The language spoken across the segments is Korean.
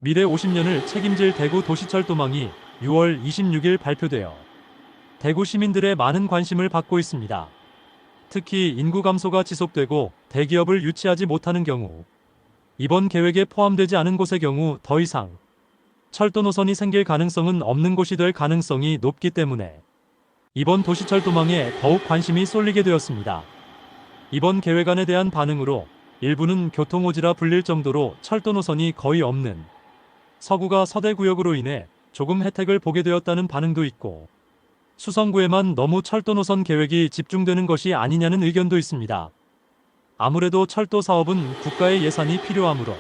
미래 50년을 책임질 대구 도시철도망이 6월 26일 발표되어 대구 시민들의 많은 관심을 받고 있습니다. 특히 인구 감소가 지속되고 대기업을 유치하지 못하는 경우, 이번 계획에 포함되지 않은 곳의 경우 더 이상 철도 노선이 생길 가능성은 없는 곳이 될 가능성이 높기 때문에 이번 도시철도망에 더욱 관심이 쏠리게 되었습니다. 이번 계획안에 대한 반응으로 일부는 교통오지라 불릴 정도로 철도 노선이 거의 없는 서구가 서대구역으로 인해 조금 혜택을 보게 되었다는 반응도 있고, 수성구에만 너무 철도 노선 계획이 집중되는 것이 아니냐는 의견도 있습니다. 아무래도 철도 사업은 국가의 예산이 필요하므로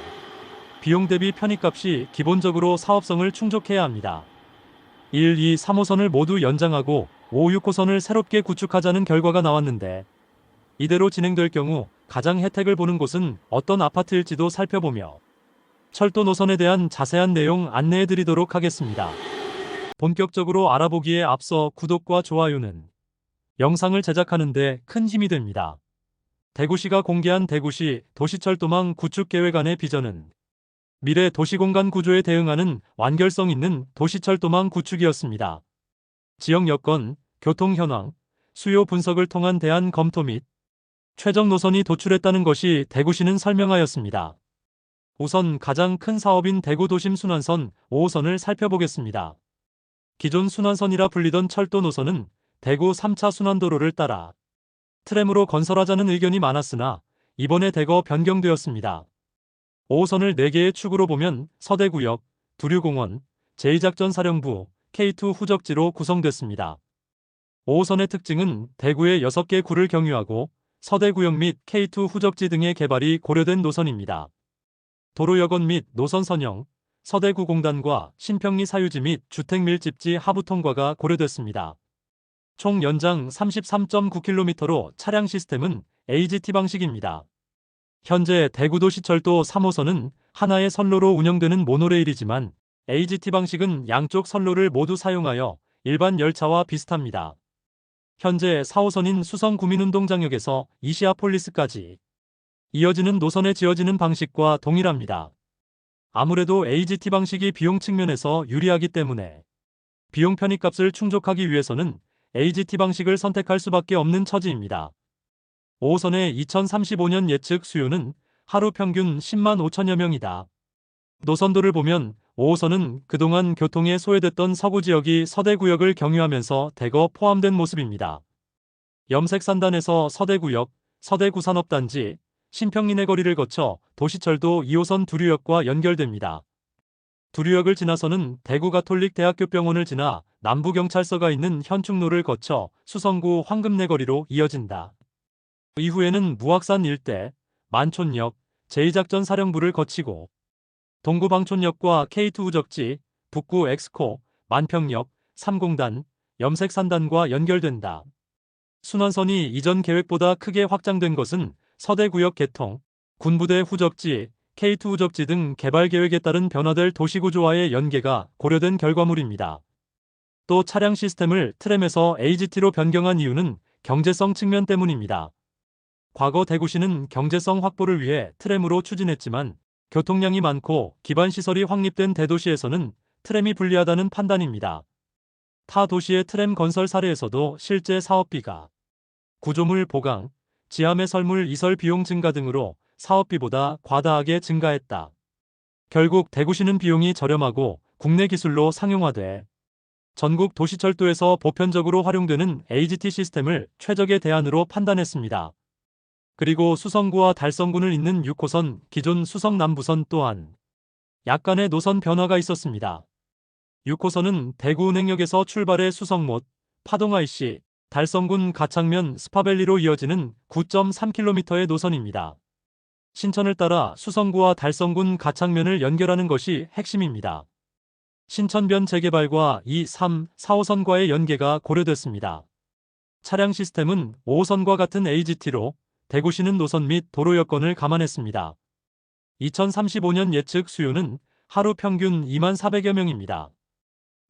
비용 대비 편익값이 기본적으로 사업성을 충족해야 합니다. 1, 2, 3호선을 모두 연장하고 5, 6호선을 새롭게 구축하자는 결과가 나왔는데, 이대로 진행될 경우 가장 혜택을 보는 곳은 어떤 아파트일지도 살펴보며 철도 노선에 대한 자세한 내용 안내해 드리도록 하겠습니다. 본격적으로 알아보기에 앞서 구독과 좋아요는 영상을 제작하는 데 큰 힘이 됩니다. 대구시가 공개한 대구시 도시철도망 구축계획안의 비전은 미래 도시공간 구조에 대응하는 완결성 있는 도시철도망 구축이었습니다. 지역 여건, 교통 현황, 수요 분석을 통한 대안 검토 및 최적 노선이 도출했다는 것이 대구시는 설명하였습니다. 우선 가장 큰 사업인 대구 도심 순환선 5호선을 살펴보겠습니다. 기존 순환선이라 불리던 철도 노선은 대구 3차 순환도로를 따라 트램으로 건설하자는 의견이 많았으나 이번에 대거 변경되었습니다. 5호선을 4개의 축으로 보면 서대구역, 두류공원, 제2작전사령부, K2 후적지로 구성됐습니다. 5호선의 특징은 대구의 6개 구를 경유하고 서대구역 및 K2 후적지 등의 개발이 고려된 노선입니다. 도로 여건 및 노선 선형, 서대구 공단과 신평리 사유지 및 주택 밀집지 하부 통과가 고려됐습니다. 총 연장 33.9km로 차량 시스템은 AGT 방식입니다. 현재 대구도시철도 3호선은 하나의 선로로 운영되는 모노레일이지만 AGT 방식은 양쪽 선로를 모두 사용하여 일반 열차와 비슷합니다. 현재 4호선인 수성구민운동장역에서 이시아폴리스까지 이어지는 노선에 지어지는 방식과 동일합니다. 아무래도 AGT 방식이 비용 측면에서 유리하기 때문에 비용 편익값을 충족하기 위해서는 AGT 방식을 선택할 수밖에 없는 처지입니다. 5호선의 2035년 예측 수요는 하루 평균 10만 5천여 명이다. 노선도를 보면 5호선은 그동안 교통에 소외됐던 서구 지역이 서대구역을 경유하면서 대거 포함된 모습입니다. 염색산단에서 서대구역, 서대구산업단지, 신평리내 거리를 거쳐 도시철도 2호선 두류역과 연결됩니다. 두류역을 지나서는 대구가톨릭대학교병원을 지나 남부경찰서가 있는 현충로를 거쳐 수성구 황금내 거리로 이어진다. 이후에는 무악산 일대, 만촌역, 제2작전사령부를 거치고 동구방촌역과 K2 후적지, 북구 엑스코, 만평역, 삼공단, 염색산단과 연결된다. 순환선이 이전 계획보다 크게 확장된 것은 서대구역 개통, 군부대 후적지, K2 후적지 등 개발 계획에 따른 변화될 도시구조와의 연계가 고려된 결과물입니다. 또 차량 시스템을 트램에서 AGT로 변경한 이유는 경제성 측면 때문입니다. 과거 대구시는 경제성 확보를 위해 트램으로 추진했지만 교통량이 많고 기반시설이 확립된 대도시에서는 트램이 불리하다는 판단입니다. 타 도시의 트램 건설 사례에서도 실제 사업비가 구조물 보강, 지하매 설물 이설 비용 증가 등으로 사업비보다 과다하게 증가했다. 결국 대구시는 비용이 저렴하고 국내 기술로 상용화돼 전국 도시철도에서 보편적으로 활용되는 AGT 시스템을 최적의 대안으로 판단했습니다. 그리고 수성구와 달성군을 잇는 6호선 기존 수성 남부선 또한 약간의 노선 변화가 있었습니다. 6호선은 대구은행역에서 출발해 수성못, 파동IC, 달성군 가창면 스파밸리로 이어지는 9.3km의 노선입니다. 신천을 따라 수성구와 달성군 가창면을 연결하는 것이 핵심입니다. 신천변 재개발과 2, 3, 4호선과의 연계가 고려됐습니다. 차량 시스템은 5호선과 같은 AGT로 대구시는 노선 및 도로 여건을 감안했습니다. 2035년 예측 수요는 하루 평균 2만 400여 명입니다.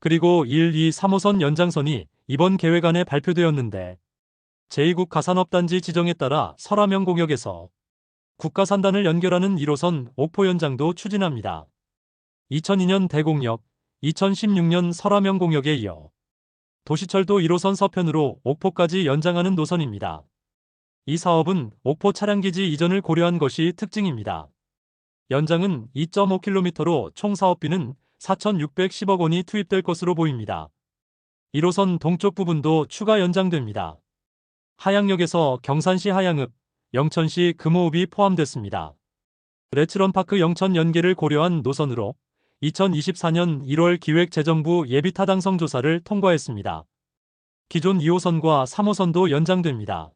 그리고 1, 2, 3호선 연장선이 이번 계획안에 발표되었는데 제2국 가산업단지 지정에 따라 설화명공역에서 국가산단을 연결하는 1호선 옥포 연장도 추진합니다. 2002년 대공역, 2016년 설화명공역에 이어 도시철도 1호선 서편으로 옥포까지 연장하는 노선입니다. 이 사업은 옥포 차량기지 이전을 고려한 것이 특징입니다. 연장은 2.5km로 총 사업비는 4,610억 원이 투입될 것으로 보입니다. 1호선 동쪽 부분도 추가 연장됩니다. 하양역에서 경산시 하양읍, 영천시 금호읍이 포함됐습니다. 레츠런파크 영천 연계를 고려한 노선으로 2024년 1월 기획재정부 예비타당성 조사를 통과했습니다. 기존 2호선과 3호선도 연장됩니다.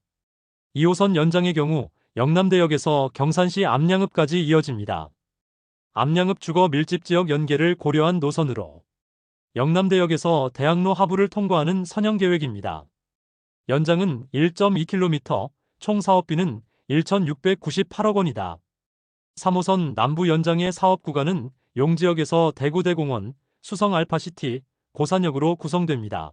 2호선 연장의 경우 영남대역에서 경산시 암양읍까지 이어집니다. 암양읍 주거 밀집 지역 연계를 고려한 노선으로 영남대역에서 대학로 하부를 통과하는 선형 계획입니다. 연장은 1.2km, 총 사업비는 1,698억 원이다. 3호선 남부 연장의 사업 구간은 용지역에서 대구대공원, 수성알파시티, 고산역으로 구성됩니다.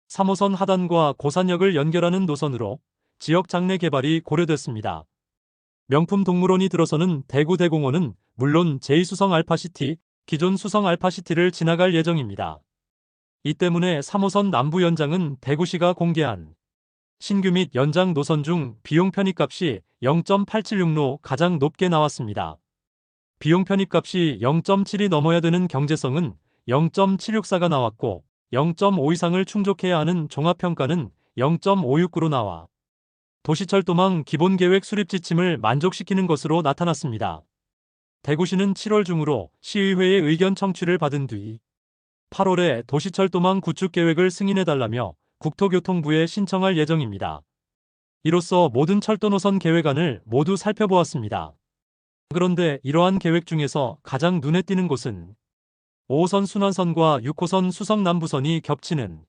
3호선 하단과 고산역을 연결하는 노선으로 지역 장래 개발이 고려됐습니다. 명품 동물원이 들어서는 대구대공원은 물론 제2수성알파시티, 기존 수성알파시티를 지나갈 예정입니다. 이 때문에 3호선 남부 연장은 대구시가 공개한 신규 및 연장 노선 중 비용 편입값이 0.876로 가장 높게 나왔습니다. 비용 편입값이 0.7이 넘어야 되는 경제성은 0.764가 나왔고 0.5 이상을 충족해야 하는 종합평가는 0.569로 나와 도시철도망 기본계획 수립 지침을 만족시키는 것으로 나타났습니다. 대구시는 7월 중으로 시의회의 의견 청취를 받은 뒤 8월에 도시철도망 구축계획을 승인해달라며 국토교통부에 신청할 예정입니다. 이로써 모든 철도 노선 계획안을 모두 살펴보았습니다. 그런데 이러한 계획 중에서 가장 눈에 띄는 곳은 5호선 순환선과 6호선 수성남부선이 겹치는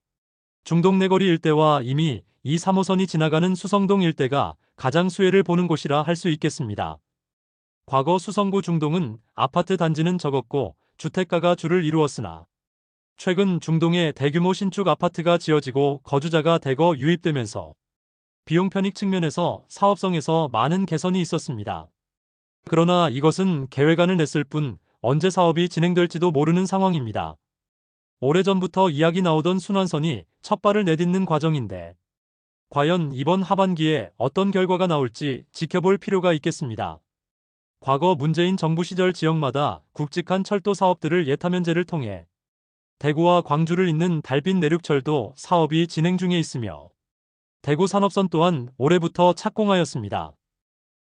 중동내거리 일대와 이미 2, 3호선이 지나가는 수성동 일대가 가장 수혜를 보는 곳이라 할 수 있겠습니다. 과거 수성구 중동은 아파트 단지는 적었고 주택가가 주를 이루었으나 최근 중동에 대규모 신축 아파트가 지어지고 거주자가 대거 유입되면서 비용 편익 측면에서 사업성에서 많은 개선이 있었습니다. 그러나 이것은 계획안을 냈을 뿐 언제 사업이 진행될지도 모르는 상황입니다. 오래전부터 이야기 나오던 순환선이 첫 발을 내딛는 과정인데 과연 이번 하반기에 어떤 결과가 나올지 지켜볼 필요가 있겠습니다. 과거 문재인 정부 시절 지역마다 굵직한 철도 사업들을 예타면제를 통해 대구와 광주를 잇는 달빛 내륙철도 사업이 진행 중에 있으며 대구 산업선 또한 올해부터 착공하였습니다.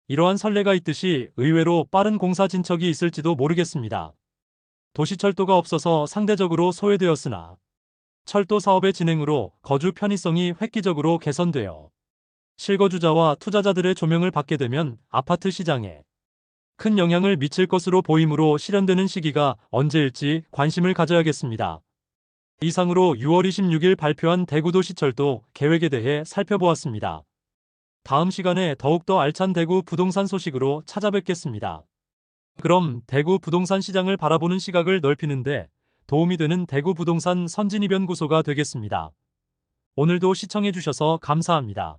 이러한 선례가 있듯이 의외로 빠른 공사 진척이 있을지도 모르겠습니다. 도시철도가 없어서 상대적으로 소외되었으나 철도 사업의 진행으로 거주 편의성이 획기적으로 개선되어 실거주자와 투자자들의 조명을 받게 되면 아파트 시장에 큰 영향을 미칠 것으로 보이므로 실현되는 시기가 언제일지 관심을 가져야겠습니다. 이상으로 6월 26일 발표한 대구도시철도 계획에 대해 살펴보았습니다. 다음 시간에 더욱더 알찬 대구 부동산 소식으로 찾아뵙겠습니다. 그럼 대구 부동산 시장을 바라보는 시각을 넓히는데 도움이 되는 대구 부동산 선진이변 구소가 되겠습니다. 오늘도 시청해주셔서 감사합니다.